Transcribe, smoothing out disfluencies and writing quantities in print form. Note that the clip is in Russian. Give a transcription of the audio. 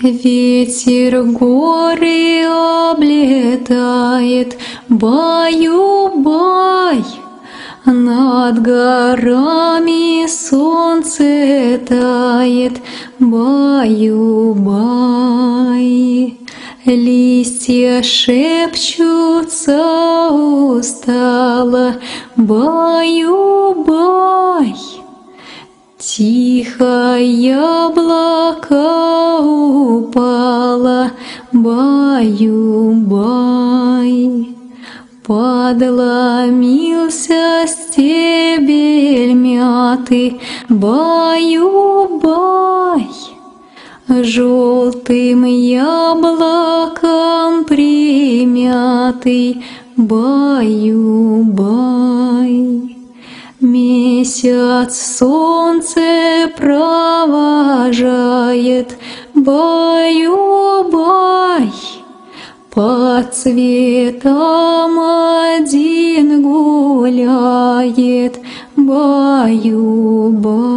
Ветер горы облетает, баю-бай. Над горами солнце тает, баю-бай. Листья шепчутся устало, баю-бай. Тихо яблоко упало, баю-бай. Подломился стебель мяты, баю-бай. Желтым яблоком примятый, баю-бай. Месяц солнце провожает, баю-бай. Под цветом один гуляет, баю-бай.